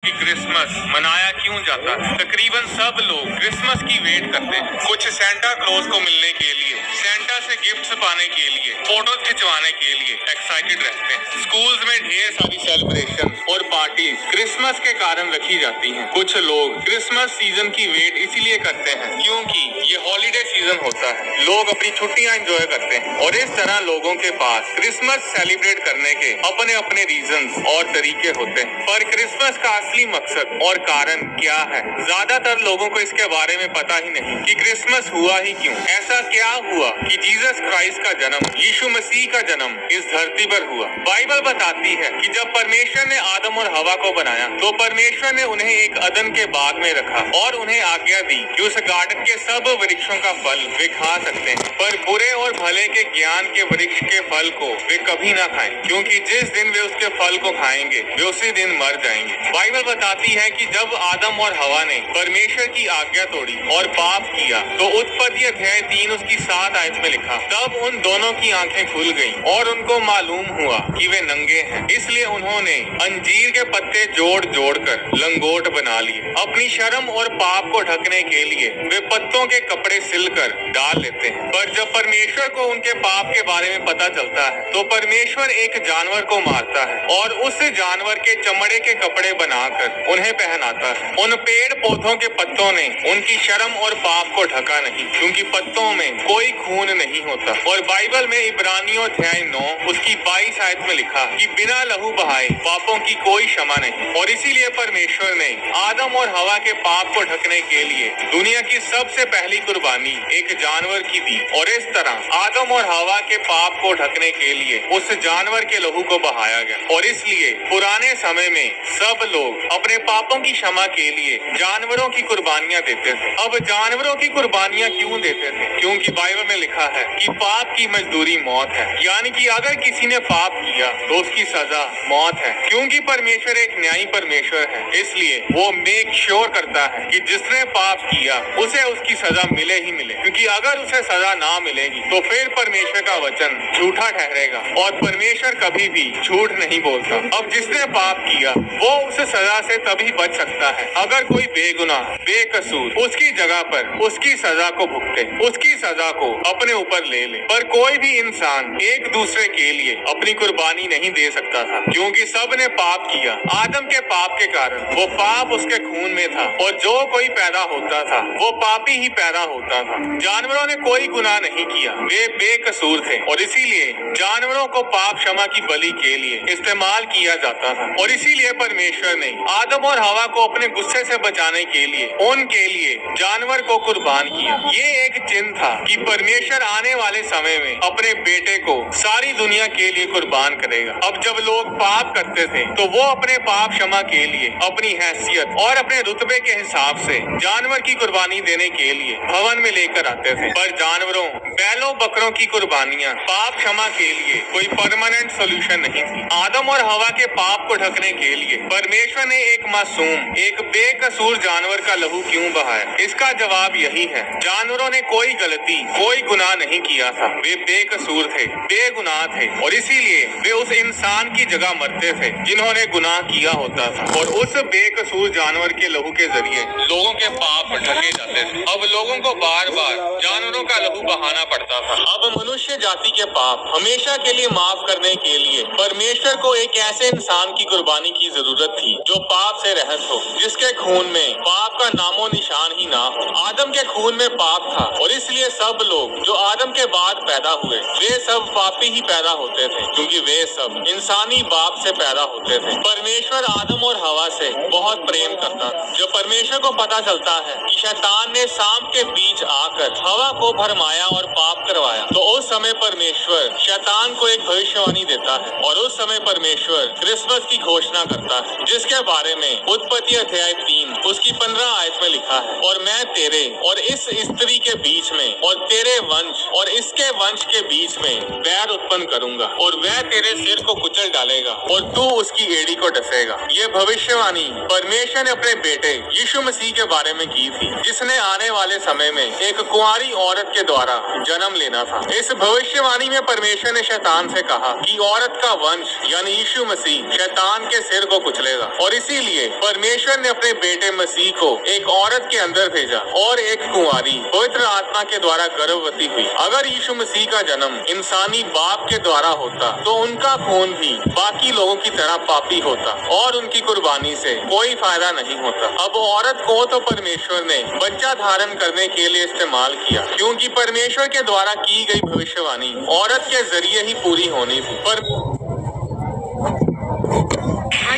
कि क्रिसमस मनाया क्यों जाता है। तकरीबन सब लोग क्रिसमस की वेट करते हैं, कुछ सेंटा क्लॉज को मिलने के लिए, सेंटा से गिफ्ट्स पाने के लिए, फोटोज खिंचवाने के लिए एक्साइटेड रहते हैं। स्कूल्स में ढेर सारी सेलिब्रेशन और पार्टीज क्रिसमस के कारण रखी जाती हैं। कुछ लोग क्रिसमस सीजन की वेट इसीलिए करते हैं क्योंकि ये हॉलीडे सीजन होता है, लोग अपनी छुट्टियां एंजॉय करते हैं और इस तरह लोगों के पास क्रिसमस सेलिब्रेट करने के अपने अपने रीजंस और तरीके होते हैं। पर क्रिसमस का असली मकसद और कारण क्या है, ज्यादातर लोगों को इसके बारे में पता ही नहीं कि क्रिसमस हुआ ही क्यों। ऐसा क्या हुआ कि जीसस क्राइस्ट का जन्म, यीशु मसीह का जन्म इस धरती पर हुआ। बाइबल बताती है कि जब परमेश्वर ने आदम और हवा को बनाया तो परमेश्वर ने उन्हें एक अदन के बाग में रखा और उन्हें आज्ञा दी कि उस गार्डन के सब वृक्षों का फल वे खा सकते हैं, पर बुरे और भले के ज्ञान के वृक्ष के फल को वे कभी ना खाएं, क्योंकि जिस दिन वे उसके फल को खाएंगे वे उसी दिन मर जाएंगे। बाइबल बताती है कि जब आदम और हवा ने परमेश्वर की आज्ञा तोड़ी और पाप किया तो उत्पत्ति अध्याय 3 उसकी 7 आयत में लिखा, तब उन दोनों की आंखें खुल गईं और उनको मालूम हुआ कि वे नंगे हैं, इसलिए उन्होंने अंजीर के पत्ते जोड़ जोड़ कर लंगोट बना लिए। अपनी शर्म और पाप को ढकने के लिए वे पत्तों के कपड़े सिलकर डाल लेते हैं। पर जब परमेश्वर को उनके पाप के बारे में पता चलता है तो परमेश्वर एक जानवर को मारता है और उस जानवर के चमड़े के कपड़े बनाकर उन्हें पहनाता है। उन पेड़ पौधों के पत्तों ने उनकी शर्म और पाप को ढका नहीं, क्योंकि पत्तों में कोई खून नहीं होता। और बाइबल में इब्रानियों अध्याय 9 उसकी 22 आयत में लिखा कि बिना लहू बहाए पापों की कोई क्षमा नहीं। और इसीलिए परमेश्वर ने आदम और हवा के पाप को ढकने के लिए दुनिया की सबसे पहली कुर्बानी एक जानवर की दी और इस तरह आदम और हवा के पाप को ढकने के लिए उस जानवर के लहू को बहाया गया। और इसलिए पुराने समय में सब लोग अपने पापों की क्षमा के लिए जानवरों की कुर्बानियां देते थे। अब जानवरों की कुर्बानियां क्यों देते थे? क्योंकि बाइबल में लिखा है कि पाप की मजदूरी मौत है, यानी कि अगर किसी ने पाप किया तो उसकी सजा मौत है। क्योंकि परमेश्वर एक न्यायी परमेश्वर है, इसलिए वो मेक श्योर करता है कि जिसने पाप किया उसे उसकी सजा मिले ही मिले, क्योंकि अगर उसे सजा ना मिलेगी तो फिर परमेश्वर का वचन झूठा ठहरेगा और परमेश्वर कभी भी झूठ नहीं बोलता। अब जिसने पाप किया वो उस सजा से तभी बच सकता है अगर कोई बेगुनाह बेकसूर उसकी जगह पर उसकी सजा को भुगते, उसकी सजा को अपने ऊपर ले ले। पर कोई भी इंसान एक दूसरे के लिए अपनी कुर्बानी नहीं दे सकता था, क्योंकि सब ने पाप किया। आदम के पाप के कारण वो पाप उसके खून में था और जो कोई पैदा होता था वो पापी ही पैदा होता था। जानवरों ने कोई गुनाह नहीं किया, वे बेकसूर थे और इसीलिए जानवरों को पाप क्षमा की बलि के लिए इस्तेमाल किया जाता था। और इसीलिए परमेश्वर ने आदम और हवा को अपने गुस्से से बचाने के लिए उनके लिए जानवर को कुर्बान किया। ये एक चिन्ह था कि परमेश्वर आने वाले समय में अपने बेटे को सारी दुनिया के लिए कुर्बान करेगा। अब जब लोग पाप करते थे तो वो अपने पाप क्षमा के लिए अपनी हैसियत और अपने रुतबे के हिसाब से जानवर की कुर्बानी देने के लिए भवन में लेकर आते थे। पर जानवरों बैलों बकरों की कुर्बानियां पाप क्षमा के लिए कोई परमानेंट सोल्यूशन नहीं थी। आदम और हवा के पाप को ढकने के लिए परमेश्वर ने एक मासूम एक बेकसूर जानवर का लहू क्यों बहाया? इसका जवाब यही है, जानवरों ने कोई गलती कोई गुनाह नहीं किया था, वे बेकसूर थे बेगुनाह थे और इसीलिए वे उस इंसान की जगह मरते थे जिन्होंने गुनाह किया होता था। और उस बेकसूर जानवर के लहू के जरिए लोगों के पाप ढके जाते थे। अब लोगों को बार बार जानवरों का लहू बहाना पड़ता था। अब मनुष्य जाति के पाप हमेशा के लिए माफ करने के लिए परमेश्वर को एक ऐसे इंसान की कुर्बानी की जरूरत थी जो पाप से रहित हो, जिसके खून में पाप का नामो निशान ही ना हो। आदम के खून में पाप था और इसलिए सब लोग जो आदम के बाद पैदा हुए वे सब पापी ही पैदा होते थे, क्योंकि वे सब इंसानी बाप से पैदा होते थे। परमेश्वर आदम और हवा से बहुत प्रेम करता था। जब परमेश्वर को पता चलता है कि शैतान ने सांप के बीच आकर हवा को भरमाया और पाप करवाया, तो उस समय परमेश्वर शैतान को एक भविष्यवाणी देता है और उस समय परमेश्वर क्रिसमस की घोषणा करता है, जिसके बारे में उत्पत्ति अध्याय 3 उसकी 15 आयत में लिखा है, और मैं तेरे और इस स्त्री के बीच में और तेरे वंश और इसके वंश के बीच में बैर उत्पन्न करूंगा, और वह तेरे सिर को कुचल डालेगा और तू उसकी एड़ी को डसेगा। ये भविष्यवाणी परमेश्वर ने अपने बेटे यीशु मसीह के बारे में की थी, जिसने आने वाले समय में एक कुंवारी औरत के द्वारा जन्म लेना था। इस भविष्यवाणी में परमेश्वर ने शैतान से कहा कि औरत का वंश यानी यीशु मसीह शैतान के सिर को कुचलेगा, और इसीलिए परमेश्वर ने अपने बेटे मसीह को एक औरत के अंदर भेजा और एक कुंवारी पवित्र आत्मा के द्वारा गर्भवती हुई। अगर यीशु मसीह का जन्म इंसानी बाप के द्वारा होता तो उनका खून भी बाकी लोगों की तरह पापी होता और उनकी कुर्बानी से कोई फायदा नहीं होता। अब औरत को तो परमेश्वर ने बच्चा धारण करने के लिए इस्तेमाल किया, क्योंकि परमेश्वर के द्वारा की गई भविष्यवाणी औरत के जरिए ही पूरी होनी थी। पर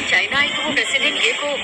चाइना आई तो वो प्रेसिडेंट ये को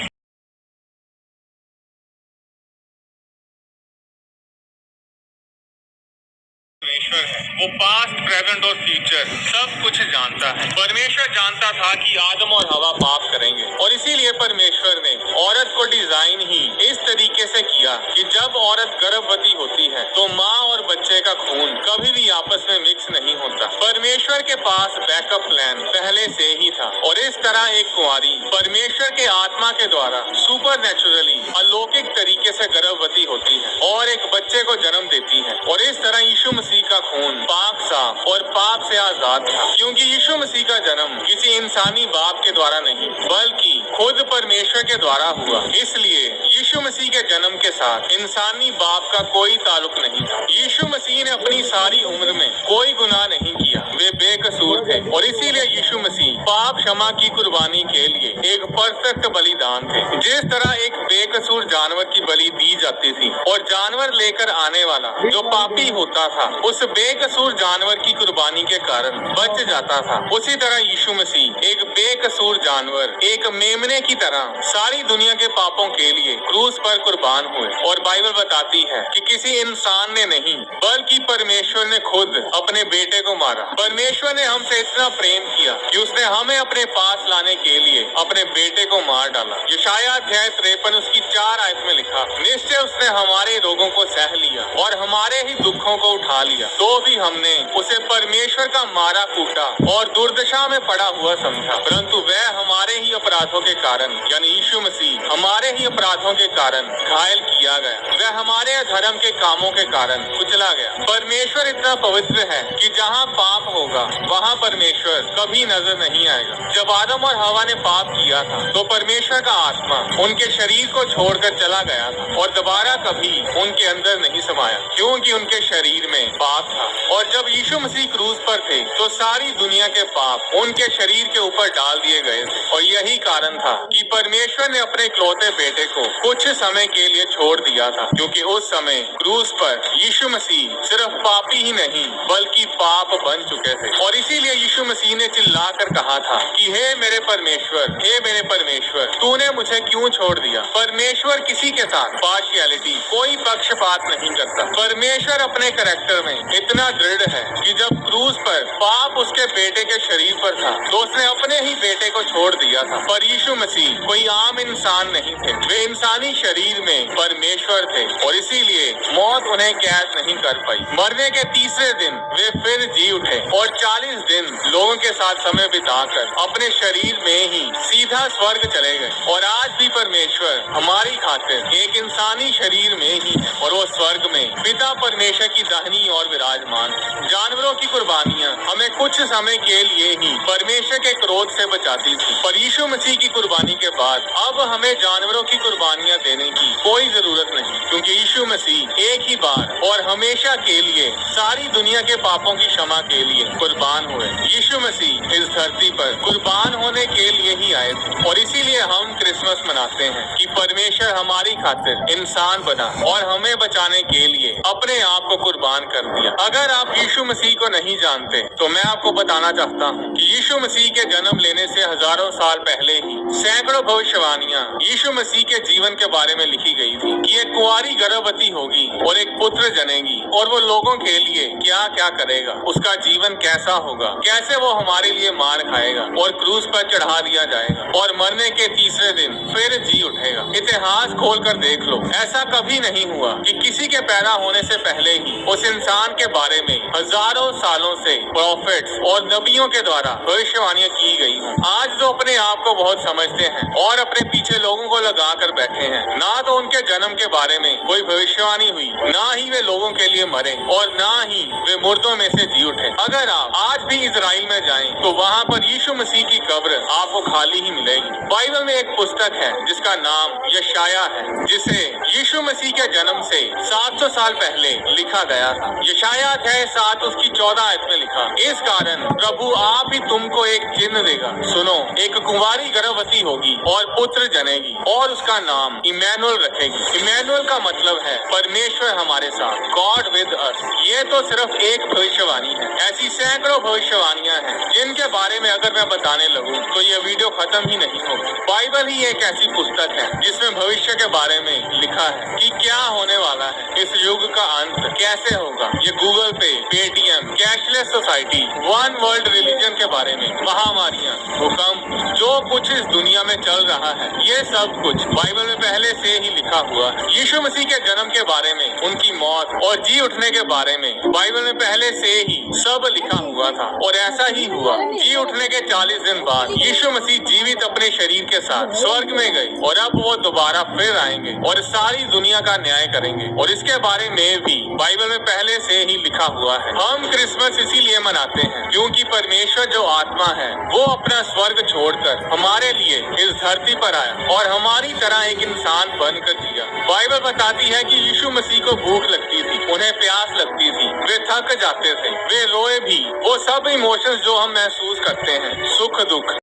परमेश्वर है, वो पास्ट प्रेजेंट और फ्यूचर सब कुछ जानता है। परमेश्वर जानता था कि आदम और हवा पाप करेंगे, और इसीलिए परमेश्वर ने औरत को डिजाइन ही इस तरीके से किया कि जब औरत गर्भवती होती है तो माँ और बच्चे का खून कभी भी आपस में मिक्स नहीं होता। परमेश्वर के पास बैकअप प्लान पहले से ही था, और इस तरह एक कुंवारी परमेश्वर के आत्मा के द्वारा सुपर नेचुरली अलौकिक तरीके से गर्भवती होती है और एक बच्चे को जन्म देती है। और इस तरह यीशु मसीह का खून पाक साफ और पाप से आजाद था, क्योंकि यीशु मसीह का जन्म किसी इंसानी बाप के द्वारा नहीं बल्कि खुद परमेश्वर के द्वारा हुआ। इसलिए यीशु मसीह के जन्म के साथ इंसानी बाप का कोई ताल्लुक नहीं था। यीशु मसीह ने अपनी सारी उम्र में कोई गुनाह नहीं किया, वे बेकसूर थे, और इसीलिए यीशु मसीह पाप क्षमा की कुर्बानी के लिए एक परफेक्ट बलिदान थे। जिस तरह एक बेकसूर जानवर की बलि दी जाती थी और जानवर लेकर आने वाला जो पापी होता था उस बेकसूर जानवर की कुर्बानी के कारण बच जाता था, उसी तरह यीशु मसीह एक बेकसूर जानवर एक मेमने की तरह सारी दुनिया के पापों के लिए क्रूस पर कुर्बान हुए। और बाइबल बताती है कि किसी इंसान ने नहीं बल्कि परमेश्वर ने खुद अपने बेटे को मारा। परमेश्वर ने हमसे इतना प्रेम किया कि उसने हमें अपने पास लाने के लिए अपने बेटे को मार डाला। यशायाह अध्याय 53 उसकी 4 आयत में लिखा, निश्चय उसने हमारे रोगों को सह लिया और हमारे ही दुखों को उठा लिया, तो भी हमने उसे परमेश्वर का मारा कूटा और दुर्दशा में पड़ा हुआ समझा। परंतु वह हमारे ही अपराधों के कारण यानी यीशु मसीह हमारे ही अपराधों के कारण घायल किया गया, वह हमारे अधर्म के कामों के कारण कुचला गया। परमेश्वर इतना पवित्र है कि जहाँ पाप होगा वहाँ परमेश्वर कभी नजर नहीं आएगा। जब आदम और हवा ने पाप किया था तो परमेश्वर का आत्मा उनके शरीर को छोड़कर चला गया था और दोबारा कभी उनके अंदर नहीं समाया, क्योंकि उनके शरीर में पाप था। और जब यीशु मसीह क्रूस पर थे तो सारी दुनिया के पाप उनके शरीर के ऊपर डाल दिए गए थे, और यही कारण था कि परमेश्वर ने अपने इकलौते बेटे को कुछ समय के लिए छोड़ दिया था, क्योंकि उस समय क्रूस पर यीशु मसीह सिर्फ पापी ही नहीं बल्कि पाप बन चुके थे। और इसीलिए यीशु मसीह ने चिल्लाकर कहा था कि हे मेरे परमेश्वर, तूने मुझे क्यों छोड़ दिया। परमेश्वर किसी के साथ पार्शियलिटी कोई पक्षपात नहीं करता। परमेश्वर अपने कैरेक्टर में इतना दृढ़ है कि जब क्रूस पर पाप उसके बेटे के शरीर पर था तो उसने अपने ही बेटे को छोड़ दिया था। पर यीशु मसीह कोई आम इंसान नहीं थे, वे इंसानी शरीर में परमेश्वर थे, और इसीलिए मौत उन्हें कैद नहीं कर पाई। मरने के तीसरे दिन वे फिर जी उठे और 40 दिन लोगों के साथ समय बिताकर अपने शरीर में ही सीधा स्वर्ग चले गए। और आज भी परमेश्वर हमारी खातिर एक इंसानी शरीर में ही है, और वो स्वर्ग में पिता परमेश्वर की दाहिनी ओर विराजमान है। जानवरों की कुर्बानियां हमें कुछ समय के लिए ही परमेश्वर के क्रोध से बचाती थी, पर यीशु मसीह की कुर्बानी के बाद अब हमें जानवरों की कुर्बानियां देने की कोई जरूरत नहीं, क्योंकि यीशु मसीह एक ही बार और हमेशा के लिए सारी दुनिया के पापों की क्षमा के लिए कुर्बान हुए। यीशु मसीह इस धरती पर कुर्बान होने के लिए ही आए थे, और इसीलिए हम क्रिसमस मनाते हैं कि परमेश्वर हमारी खातिर इंसान बना और हमें बचाने के लिए अपने आप को कुर्बान कर दिया। अगर आप यीशु मसीह को नहीं जानते तो मैं आपको बताना चाहता हूँ कि यीशु मसीह के जन्म लेने से हजारों साल पहले ही सैकड़ों भविष्यवाणियां यीशु मसीह के जीवन के बारे में लिखी गई थी कि एक कुंवारी गर्भवती होगी और एक पुत्र जनेगी, और वो लोगों के लिए क्या क्या करेगा, उसका जीवन कैसा होगा, कैसे वो हमारे लिए मार खाएगा और क्रूस पर चढ़ा दिया जाएगा और मरने के तीसरे दिन फिर जी उठेगा। इतिहास खोलकर देख लो, ऐसा कभी नहीं हुआ कि किसी के पैदा होने से पहले ही उस इंसान के बारे में हजारों सालों से प्रॉफिट्स और नबियों के द्वारा भविष्यवाणियां की गई हों। आज जो अपने आप को बहुत समझते हैं और अपने पीछे लोगों को लगा कर बैठे हैं, ना तो उनके जन्म के बारे में कोई भविष्यवाणी हुई, ना ही वे लोगों के लिए मरे और ना ही वे मुर्दों में से जी उठे। अगर आप आज भी इजराइल में जाएं, तो वहाँ पर यीशु मसीह की कब्र आपको खाली ही मिलेगी। बाइबल में एक पुस्तक है जिसका नाम यशाया है, जिसे यीशु मसीह के जन्म से 700 साल पहले लिखा गया था। यशाया अध्याय 7 उसकी 14 आयत में लिखा, इस कारण प्रभु आप ही तुमको एक चिन्ह देगा। सुनो, एक कुंवारी गर्भवती होगी और पुत्र जनेगी और उसका नाम इमैनुअल रखेगी। इमैनुअल का मतलब है परमेश्वर हमारे साथ, गॉड विद अस। ये तो सिर्फ एक भविष्यवाणी है, ऐसी सैकड़ों भविष्यवाणियां हैं जिनके बारे में अगर मैं बताने लगूं तो ये वीडियो खत्म ही नहीं होगी। बाइबल ही एक ऐसी पुस्तक है जिसमें भविष्य के बारे में लिखा है कि क्या होने वाला है, इस युग का अंत कैसे होगा। ये गूगल पे, Paytm, cashless society, one world religion के बारे में, महामारियां, भूकंप, जो कुछ इस दुनिया में चल रहा है, ये सब कुछ बाइबल में पहले से ही लिखा हुआ है। यीशु मसीह के जन्म के बारे में, उनकी मौत और जी उठने के बारे में बाइबल में पहले से ही सब लिखा हुआ था और ऐसा ही हुआ। जी उठने के 40 दिन बाद यीशु मसीह जीवित अपने शरीर के साथ स्वर्ग में गए और अब वो दोबारा फिर आएंगे और सारी दुनिया का न्याय करेंगे और इसके बारे में भी बाइबल में पहले से ही लिखा हुआ है। हम क्रिसमस इसीलिए मनाते हैं क्योंकि परमेश्वर जो आत्मा है वो अपना स्वर्ग छोड़कर हमारे लिए इस धरती पर आया और हमारी तरह एक इंसान बनकर जिया। बाइबल बताती है कि यीशु मसीह को भूख लगती थी, उन्हें प्यास लगती थी, वे थक जाते थे, वे रोए भी, वो सब इमोशंस जो हम महसूस करते हैं, सुख दुख,